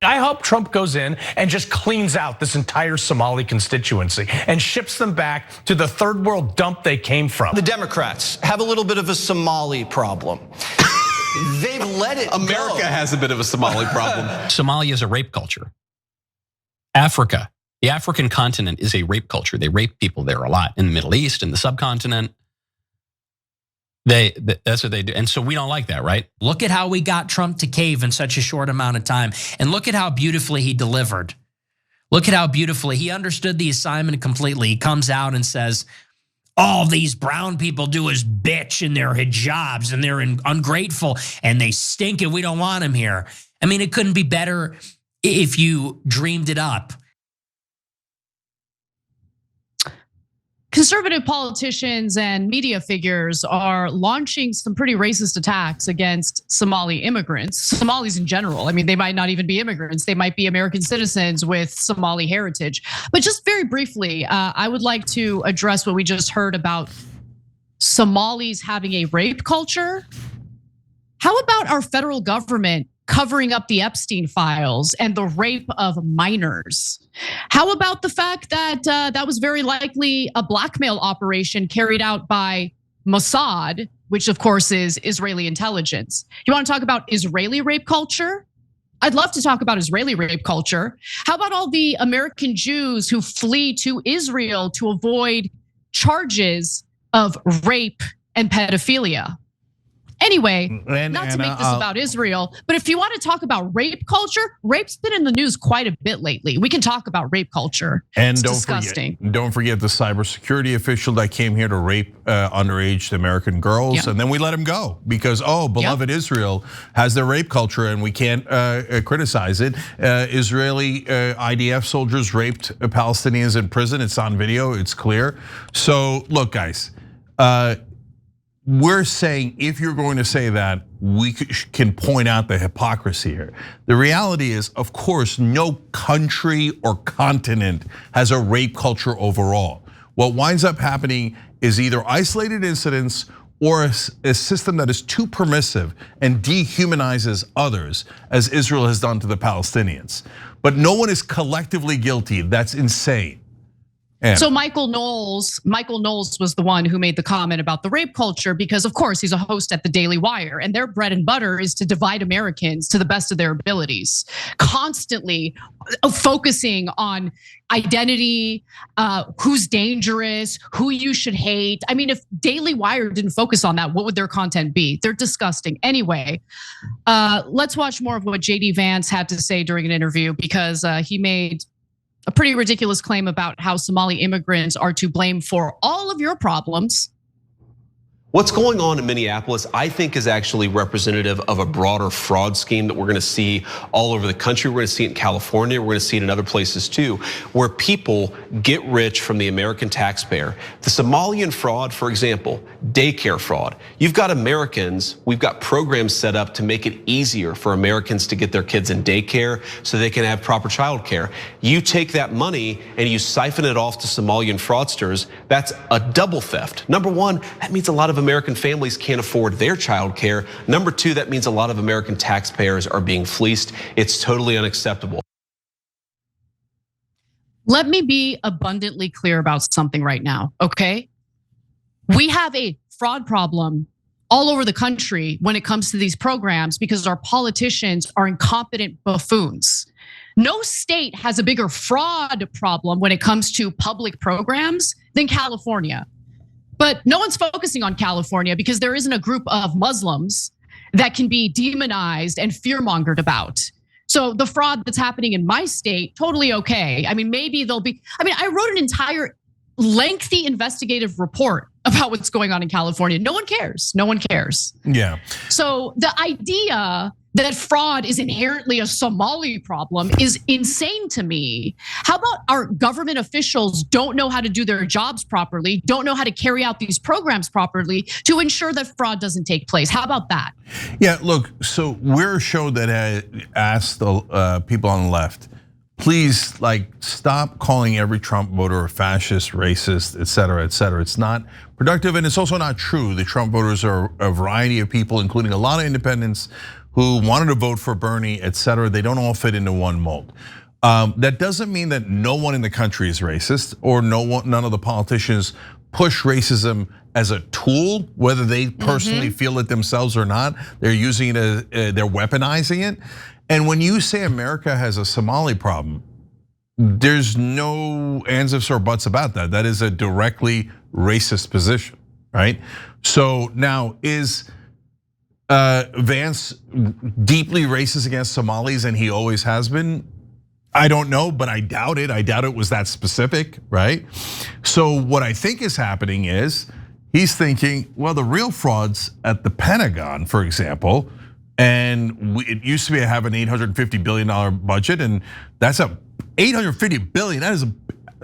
I hope Trump goes in and just cleans out this entire Somali constituency and ships them back to the third world dump they came from. The Democrats have a little bit of a Somali problem. They've let it America has a bit of a Somali problem. Somalia is a rape culture. Africa, the African continent is a rape culture. They rape people there a lot. In the Middle East, in the subcontinent. That's what they do. And so we don't like that, right? Look at how we got Trump to cave in such a short amount of time. And look at how beautifully he delivered. Look at how beautifully he understood the assignment completely. He comes out and says, all these brown people do is bitch in their hijabs and they're ungrateful and they stink and we don't want them here. I mean, it couldn't be better if you dreamed it up. Conservative politicians and media figures are launching some pretty racist attacks against Somali immigrants, Somalis in general. I mean, they might not even be immigrants. They might be American citizens with Somali heritage. But just very briefly, I would like to address what we just heard about Somalis having a rape culture. How about our federal government covering up the Epstein files and the rape of minors? How about the fact that that was very likely a blackmail operation carried out by Mossad, which of course is Israeli intelligence? You want to talk about Israeli rape culture? I'd love to talk about Israeli rape culture. How about all the American Jews who flee to Israel to avoid charges of rape and pedophilia? Anyway, not to make this about Israel, but if you want to talk about rape culture, rape's been in the news quite a bit lately. We can talk about rape culture. And it's don't disgusting. Don't forget the cybersecurity official that came here to rape underage American girls, and then we let him go because beloved Israel has their rape culture and we can't criticize it. Israeli IDF soldiers raped Palestinians in prison. It's on video. It's clear. So look, guys. We're saying if you're going to say that, we can point out the hypocrisy here. The reality is, of course, no country or continent has a rape culture overall. What winds up happening is either isolated incidents or a system that is too permissive and dehumanizes others, as Israel has done to the Palestinians. But no one is collectively guilty. That's insane. So Michael Knowles was the one who made the comment about the rape culture because of course he's a host at the Daily Wire and their bread and butter is to divide Americans to the best of their abilities, constantly focusing on identity, who's dangerous, who you should hate. I mean, if Daily Wire didn't focus on that, what would their content be? They're disgusting. Anyway, let's watch more of what JD Vance had to say during an interview because he made a pretty ridiculous claim about how Somali immigrants are to blame for all of your problems. What's going on in Minneapolis, I think, is actually representative of a broader fraud scheme that we're gonna see all over the country. We're gonna see it in California, we're gonna see it in other places too, where people get rich from the American taxpayer. The Somalian fraud, for example, daycare fraud. You've got Americans, we've got programs set up to make it easier for Americans to get their kids in daycare so they can have proper childcare. You take that money and you siphon it off to Somalian fraudsters, that's a double theft. Number one, that means a lot of American families can't afford their child care. Number two, that means a lot of American taxpayers are being fleeced. It's totally unacceptable. Let me be abundantly clear about something right now, okay? We have a fraud problem all over the country when it comes to these programs because our politicians are incompetent buffoons. No state has a bigger fraud problem when it comes to public programs than California. But no one's focusing on California because there isn't a group of Muslims that can be demonized and fear-mongered about. So the fraud that's happening in my state, totally okay. I mean, maybe there'll be, I wrote an entire lengthy investigative report about what's going on in California. No one cares, no one cares. Yeah. So the idea that fraud is inherently a Somali problem is insane to me. How about our government officials don't know how to do their jobs properly, don't know how to carry out these programs properly to ensure that fraud doesn't take place? How about that? Yeah, look, so we're a show that asked the people on the left, please stop calling every Trump voter a fascist, racist, et cetera, et cetera. It's not productive and it's also not true. The Trump voters are a variety of people, including a lot of independents who wanted to vote for Bernie, et cetera. They don't all fit into one mold. That doesn't mean that no one in the country is racist, or none of the politicians push racism as a tool, whether they personally feel it themselves or not. They're using it they're weaponizing it. And when you say America has a Somali problem, there's no ands, ifs, or buts about that. That is a directly racist position, right? So now, is Vance deeply racist against Somalis, and he always has been? I don't know, but I doubt it. I doubt it was that specific, right? So what I think is happening is he's thinking, well, the real frauds at the Pentagon, for example, and it used to be I have an $850 billion budget, and that's a $850 billion. That is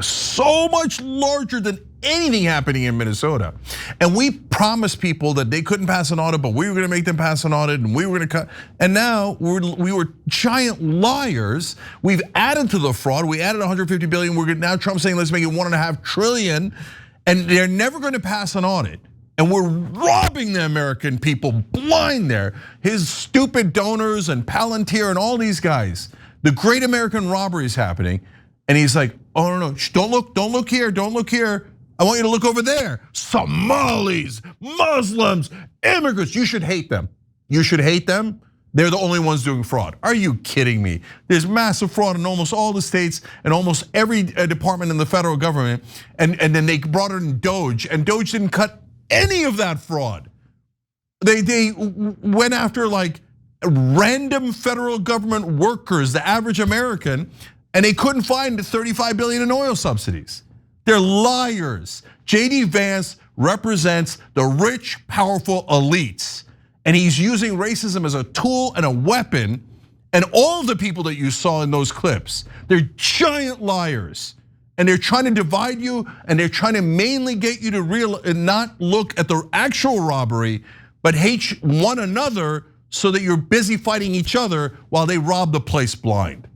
so much larger than anything happening in Minnesota. And we promised people that they couldn't pass an audit, but we were gonna make them pass an audit, and we were gonna cut. And now we were giant liars. We've added to the fraud. We added 150 billion. Now Trump's saying let's make it 1.5 trillion, and they're never gonna pass an audit. And we're robbing the American people blind there. His stupid donors and Palantir and all these guys. The great American robbery is happening. And he's like, oh no, don't look here, don't look here. I want you to look over there. Somalis, Muslims, immigrants, you should hate them. You should hate them. They're the only ones doing fraud. Are you kidding me? There's massive fraud in almost all the states and almost every department in the federal government. And then they brought in Doge, and Doge didn't cut any of that fraud. They went after like random federal government workers, the average American, and they couldn't find 35 billion in oil subsidies. They're liars. JD Vance represents the rich, powerful elites, and he's using racism as a tool and a weapon. And all of the people that you saw in those clips, they're giant liars. And they're trying to divide you, and they're trying to mainly get you to not look at the actual robbery, but hate one another so that you're busy fighting each other while they rob the place blind.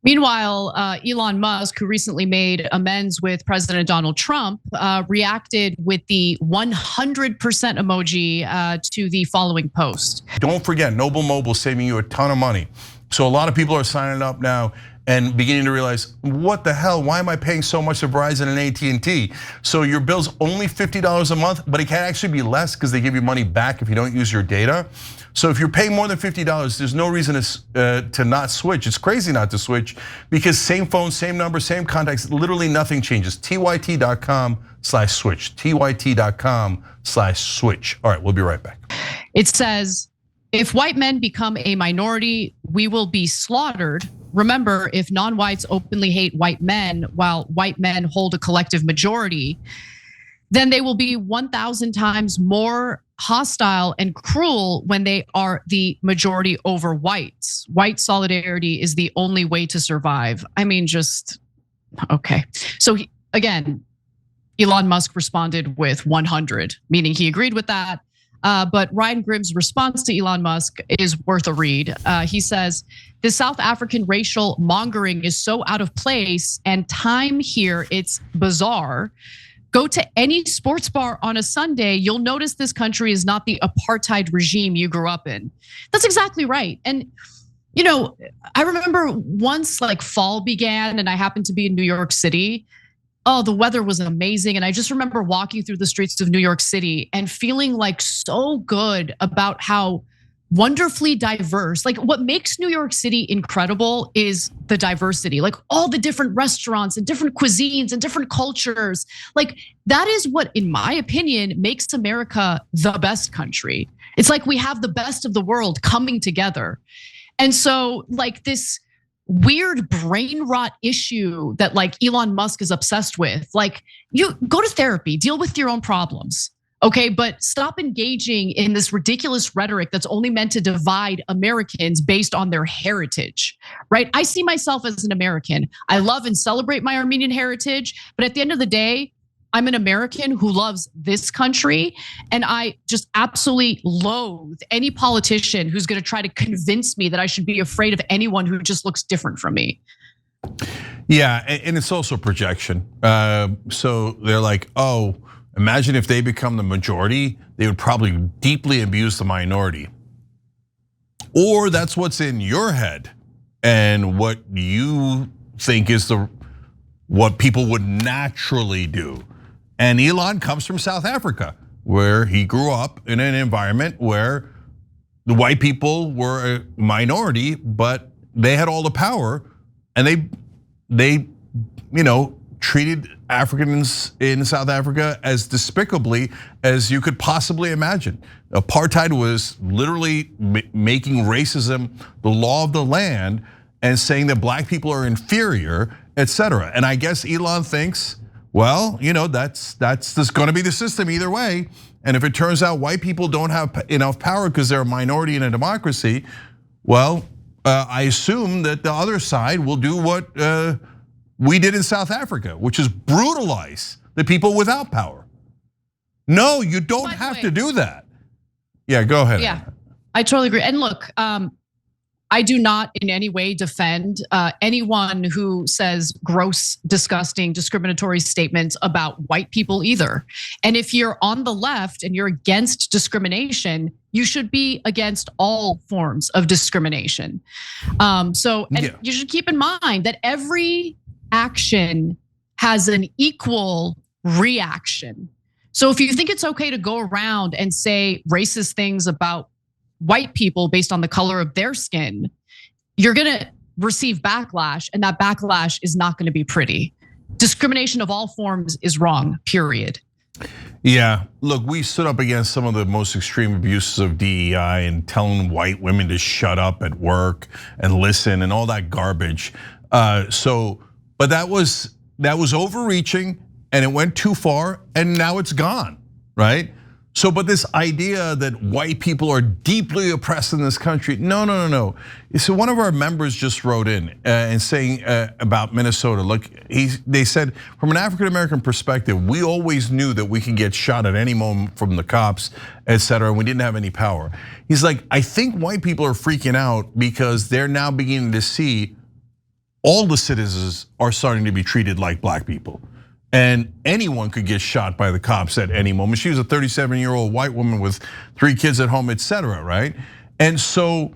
Meanwhile, Elon Musk, who recently made amends with President Donald Trump, reacted with the 100% emoji to the following post. Don't forget, Noble Mobile saving you a ton of money. So a lot of people are signing up now and beginning to realize, what the hell, why am I paying so much to Verizon and AT&T? So your bill's only $50 a month, but it can actually be less because they give you money back if you don't use your data. So if you're paying more than $50, there's no reason to not switch. It's crazy not to switch because same phone, same number, same contacts, literally nothing changes. TYT.com/switch, TYT.com/switch. All right, we'll be right back. It says, if white men become a minority, we will be slaughtered. Remember, if non-whites openly hate white men while white men hold a collective majority, then they will be 1,000 times more hostile and cruel when they are the majority over whites. White solidarity is the only way to survive. I mean, just, okay. So again, Elon Musk responded with 100, meaning he agreed with that. But Ryan Grimm's response to Elon Musk is worth a read. He says, the South African racial mongering is so out of place and time here, it's bizarre. Go to any sports bar on a Sunday, you'll notice this country is not the apartheid regime you grew up in. That's exactly right. And I remember once like fall began and I happened to be in New York City. Oh, the weather was amazing. And I just remember walking through the streets of New York City and feeling like so good about how wonderfully diverse. Like what makes New York City incredible is the diversity, like all the different restaurants and different cuisines and different cultures. Like that is what, in my opinion, makes America the best country. It's like we have the best of the world coming together. And so like this weird brain rot issue that like Elon Musk is obsessed with, like you go to therapy, deal with your own problems. Okay, but stop engaging in this ridiculous rhetoric that's only meant to divide Americans based on their heritage, right? I see myself as an American. I love and celebrate my Armenian heritage, but at the end of the day, I'm an American who loves this country, and I just absolutely loathe any politician who's gonna try to convince me that I should be afraid of anyone who just looks different from me. Yeah, and it's also projection. So they're like, oh, imagine if they become the majority, they would probably deeply abuse the minority. or that's what's in your head and what you think is what people would naturally do. And Elon comes from South Africa, where he grew up in an environment where the white people were a minority, but they had all the power, and they treated Africans in South Africa as despicably as you could possibly imagine. Apartheid was literally making racism the law of the land and saying that black people are inferior, etc. And I guess Elon thinks, well, that's just going to be the system either way. And if it turns out white people don't have enough power because they're a minority in a democracy, well, I assume that the other side will do what we did in South Africa, which is brutalize the people without power. No, you don't have to do that. Yeah, go ahead. Yeah, I totally agree. And look, I do not in any way defend anyone who says gross, disgusting, discriminatory statements about white people either. And if you're on the left and you're against discrimination, you should be against all forms of discrimination. You should keep in mind that every action has an equal reaction. So if you think it's okay to go around and say racist things about white people based on the color of their skin, you're gonna receive backlash, and that backlash is not gonna be pretty. Discrimination of all forms is wrong, period. Yeah, look, we stood up against some of the most extreme abuses of DEI and telling white women to shut up at work and listen and all that garbage. But that was overreaching, and it went too far, and now it's gone, right? So, but this idea that white people are deeply oppressed in this country, no. So one of our members just wrote in and saying about Minnesota, look, they said from an African-American perspective, we always knew that we could get shot at any moment from the cops, etc., and we didn't have any power. He's like, I think white people are freaking out because they're now beginning to see all the citizens are starting to be treated like black people. And anyone could get shot by the cops at any moment. She was a 37-year-old white woman with 3 kids at home, etc., right? And so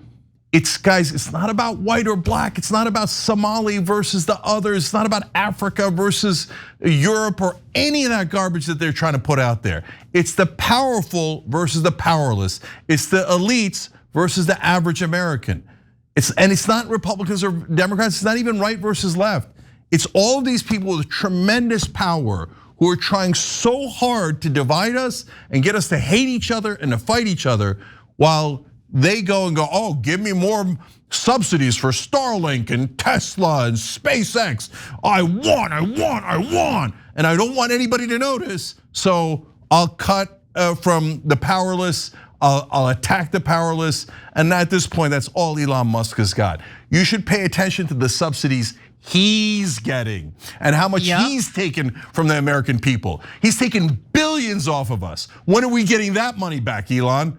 it's not about white or black. It's not about Somali versus the others. It's not about Africa versus Europe or any of that garbage that they're trying to put out there. It's the powerful versus the powerless. It's the elites versus the average American. It's not Republicans or Democrats. It's not even right versus left. It's all of these people with tremendous power who are trying so hard to divide us and get us to hate each other and to fight each other, while they go, oh, give me more subsidies for Starlink and Tesla and SpaceX. I want. And I don't want anybody to notice, so I'll cut from the powerless, I'll attack the powerless. And at this point, that's all Elon Musk has got. You should pay attention to the subsidies he's getting and how much he's taken from the American people. He's taken billions off of us. When are we getting that money back, Elon?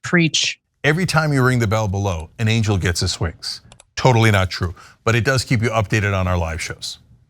Preach. Every time you ring the bell below, an angel gets his wings. Totally not true, but it does keep you updated on our live shows.